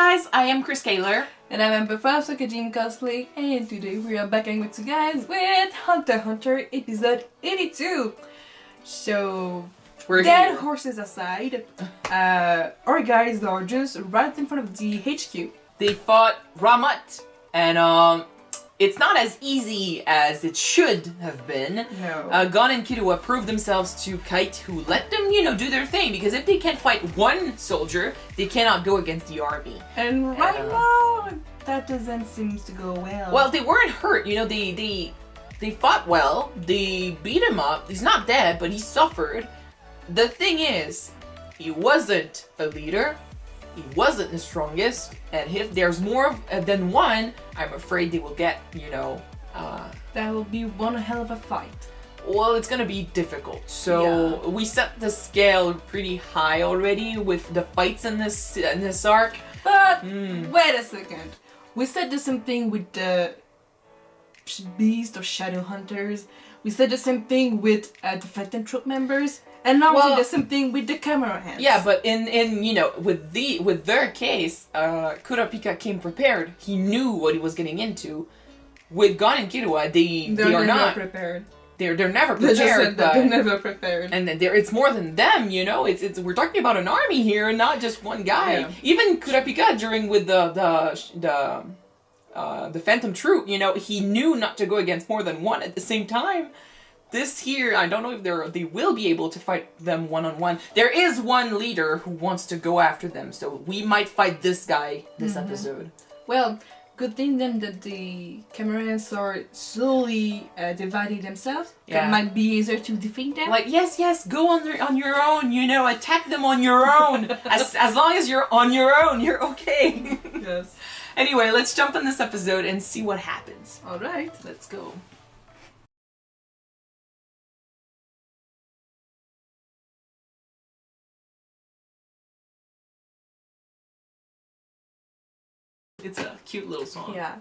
guys, I am Chris Kaler. And I'm Amber from Sakajin Cosplay, and today we are back with you guys with Hunter x Hunter episode 82. So, We're dead here. horses aside, our guys are just right in front of the HQ. They fought Ramat, and it's not as easy as it should have been. No. Gon and Killua proved themselves to KITE, who let them, do their thing, because if they can't fight one soldier, they cannot go against the army. And right now, that doesn't seem to go well. Well, they weren't hurt, they fought well, they beat him up, he's not dead, but he suffered. The thing is, he wasn't a leader, he wasn't the strongest, and if there's more than one, I'm afraid they will get, that will be one hell of a fight. well, it's gonna be difficult. So we set the scale pretty high already with the fights in this arc. But wait a second. We said the same thing with the beast or shadow hunters. We said the same thing with the Phantom Troop members, and now we did the same thing with the camera hands. Yeah, but in with their case, Kurapika came prepared. He knew what he was getting into. With Gon and Killua, they are not prepared. They're never They just prepared. said that they're never prepared. And it's more than them, It's we're talking about an army here, not just one guy. Yeah. Even Kurapika during with the Phantom Troop, he knew not to go against more than one at the same time. This here, I don't know if they will be able to fight them one-on-one. There is one leader who wants to go after them, so we might fight this guy this episode. Well, good thing then that the Chimeras are slowly dividing themselves. Yeah. It might be easier to defeat them. Like, yes, go on your own, attack them on your own. as long as you're on your own, you're okay. Yes. Anyway, let's jump in this episode and see what happens. Alright. Let's go. It's a cute little song. Yeah.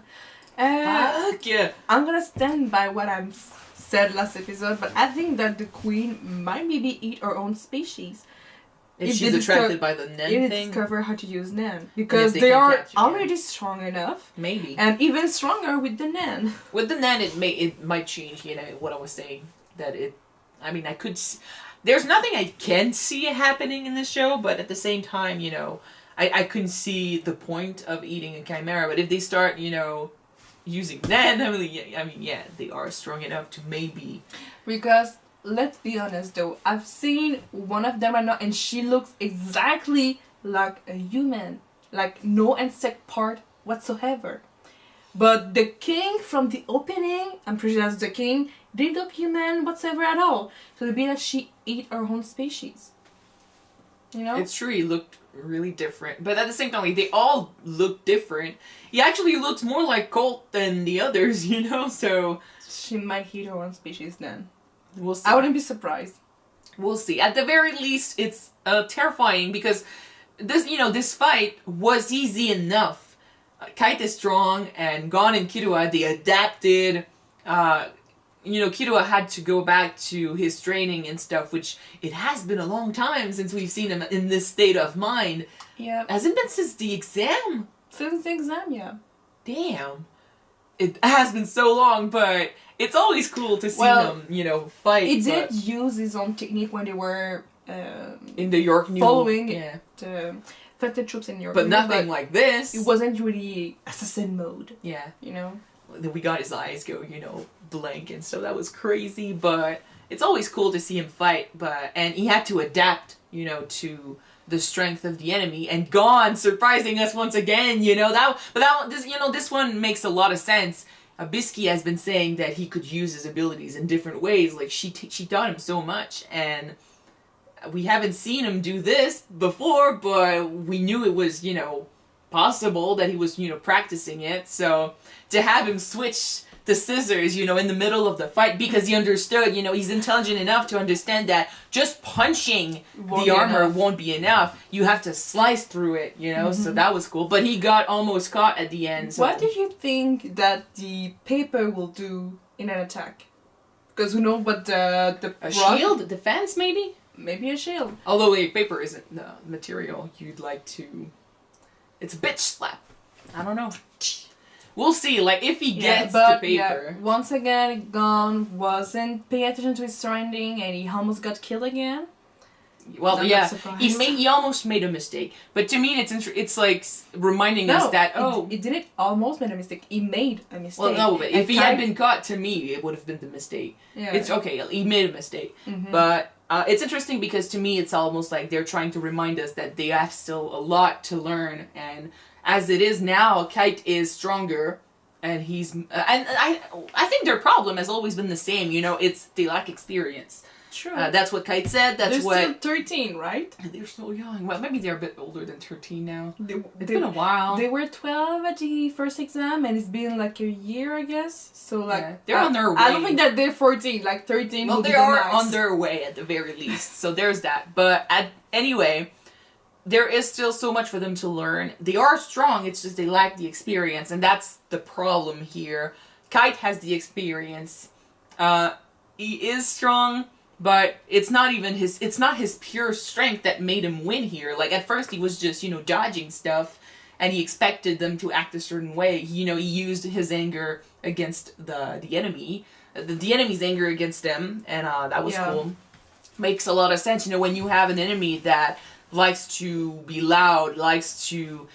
Fuck yeah. I'm gonna stand by what I've said last episode, but I think that the queen might maybe eat her own species. If she's attracted by the Nen If thing. discover how to use Nen. Because they they can are capture already strong enough. Maybe. And even stronger with the Nen. With the Nen, it might change, what I was saying. That I could there's nothing I can see happening in this show, but at the same time, I couldn't see the point of eating a chimera. But if they start, using Nen, they are strong enough to maybe. Because, let's be honest though, I've seen one of them right now and she looks exactly like a human. Like, no insect part whatsoever. But the king from the opening, I'm pretty sure that's the king, didn't look human whatsoever at all. So it'd be that she ate her own species. It's true, he looked really different. But at the same time, they all look different. He actually looks more like Colt than the others, so... She might eat her own species then. We'll see. I wouldn't be surprised. We'll see. At the very least, it's terrifying because this fight was easy enough. KITE is strong, and Gon and Killua, they adapted. Killua had to go back to his training and stuff, which it has been a long time since we've seen him in this state of mind. Yeah. Has it been since the exam? Since the exam, yeah. Damn. It has been so long, but it's always cool to see him, fight. He did use his own technique when they were in the York New following the Phantom Troops in York. But nothing like this. It wasn't really assassin mode. Yeah. Then we got his eyes go, blank and stuff. That was crazy, but it's always cool to see him fight. And he had to adapt, to the strength of the enemy. And Gon surprising us once again, this one makes a lot of sense. Bisky has been saying that he could use his abilities in different ways. Like she taught him so much, and we haven't seen him do this before, but we knew it was, possible that he was, practicing it. So to have him switch the scissors, in the middle of the fight, because he understood, he's intelligent enough to understand that just punching the armor won't be enough. You have to slice through it, so that was cool. But he got almost caught at the end. So. What do you think that the paper will do in an attack? Because we know what the shield? Defense, maybe? Maybe a shield. Although paper isn't the material you'd like to it's a bitch slap. I don't know. We'll see. Like if he gets but, the paper. Once again, Gon wasn't paying attention to his surrounding, and he almost got killed again. Well, he almost made a mistake, but to me, it's like reminding us that he didn't almost make a mistake. He made a mistake. Well, no, but if he had been caught, to me, it would have been the mistake. Yeah. It's okay. He made a mistake, but it's interesting because to me, it's almost like they're trying to remind us that they have still a lot to learn, and as it is now, Kite is stronger, and he's and I think their problem has always been the same. You know, it's they lack experience. True. That's what Kite said. They're still 13, right? They're so young. Well, maybe they're a bit older than 13 now. It's been a while. They were 12 at the first exam, and it's been like a year, I guess. So like they're on their way. I don't think that they're 14. Like 13. Well, they are on their way at the very least. So there's that. But anyway, there is still so much for them to learn. They are strong. It's just they lack the experience, and that's the problem here. Kite has the experience. He is strong. But it's not his pure strength that made him win here. Like, at first he was just, dodging stuff, and he expected them to act a certain way. He used his anger against the enemy, the enemy's anger against him, and that was cool. Makes a lot of sense, when you have an enemy that likes to be loud, likes to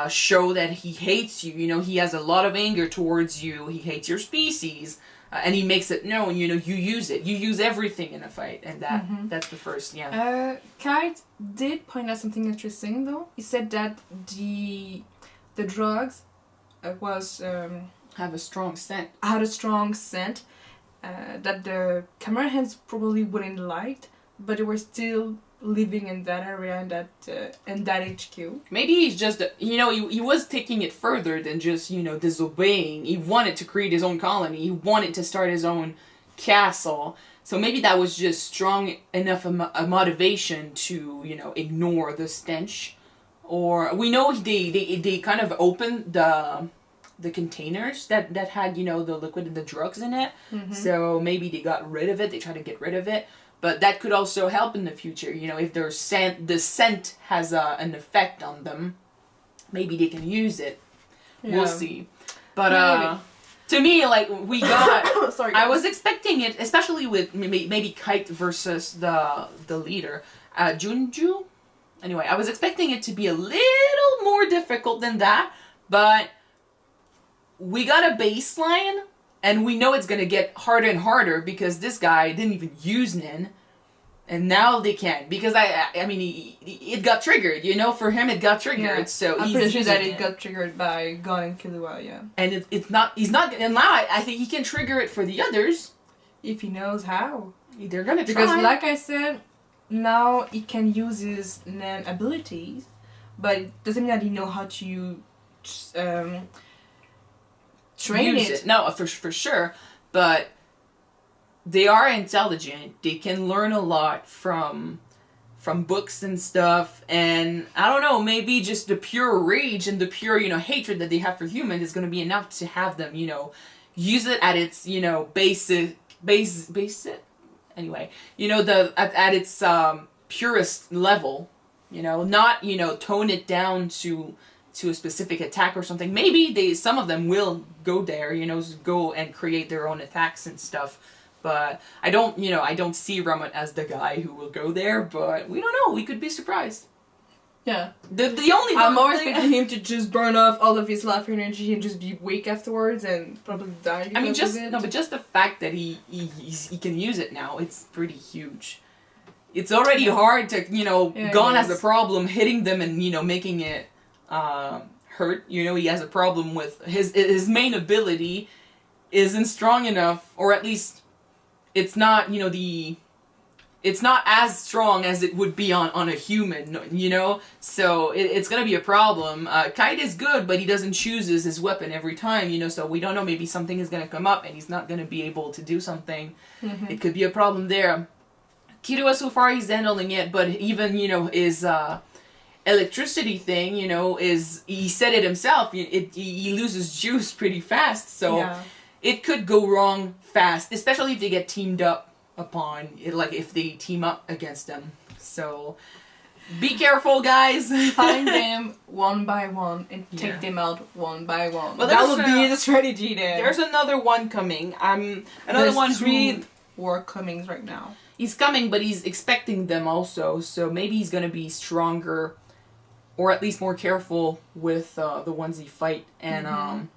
show that he hates you, he has a lot of anger towards you, he hates your species. And he makes it known, you use it. You use everything in a fight, and that's the first, Kite did point out something interesting, though. He said that the drugs have a strong scent. Had a strong scent that the camera hands probably wouldn't liked, but they were still living in that area in that HQ. Maybe he's just he was taking it further than just disobeying. He wanted to create his own colony. He wanted to start his own castle. So maybe that was just strong enough a motivation to ignore the stench. Or we know they kind of opened the containers that had the liquid and the drugs in it. So maybe they got rid of it. They tried to get rid of it. But that could also help in the future, if the scent has an effect on them, maybe they can use it. Yeah. We'll see. But to me, like we got, sorry, I was expecting it, especially with maybe Kite versus the leader, Junju. Anyway, I was expecting it to be a little more difficult than that, but we got a baseline. And we know it's going to get harder and harder because this guy didn't even use Nin. And now they can. Because, it got triggered. For him it got triggered. Yeah. So I'm pretty sure that it got triggered by Gon and Killua, yeah. And he's not, and now I think he can trigger it for the others. If he knows how. They're going to try. Because like I said, now he can use his Nin abilities. But it doesn't mean that he knows how to train it. No, for sure. But they are intelligent. They can learn a lot from books and stuff. And I don't know, maybe just the pure rage and the pure, hatred that they have for humans is going to be enough to have them, use it at its, basic. Anyway, at its purest level, not, tone it down to a specific attack or something. Maybe some of them will go there, go and create their own attacks and stuff. But I don't see Ramen as the guy who will go there, but we don't know. We could be surprised. Yeah. I'm more expecting him to just burn off all of his life energy and just be weak afterwards and probably die. But just the fact that he can use it now, it's pretty huge. It's already hard to, Gon has a problem hitting them and, making it hurt. He has a problem with his main ability isn't strong enough, or at least it's not, it's not as strong as it would be on a human, so it's gonna be a problem. Kite is good, but he doesn't choose his weapon every time, so we don't know, maybe something is gonna come up and he's not gonna be able to do something. It could be a problem there. Killua, so far he's handling it, but even, his electricity thing, he said it himself, he loses juice pretty fast, so it could go wrong fast, especially if they get teamed up upon, like if they team up against them. So Be careful, guys. Find them one by one and Yeah. take them out one by one. Well, that there's would be the strategy there. There's another one coming. Another There's one three who war comings right now. he's coming, but he's expecting them also. So maybe he's gonna be stronger, or at least more careful with the ones he fight, and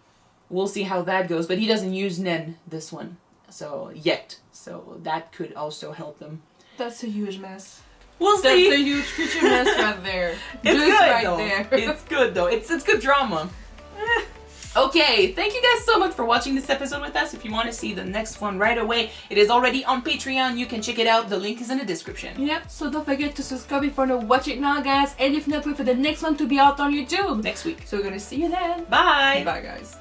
we'll see how that goes. But he doesn't use Nen this one, so yet. So that could also help them. That's a huge mess. We'll That's see. a huge future mess right there. It's Just good right though. there. It's good though. It's good drama. Okay, thank you guys so much for watching this episode with us. If you want to see the next one right away, it is already on Patreon. You can check it out. The link is in the description. Yep, so don't forget to subscribe if you want to watch it now, guys. And if not, wait for the next one to be out on YouTube. Next week. So we're gonna see you then. Bye. Bye, guys.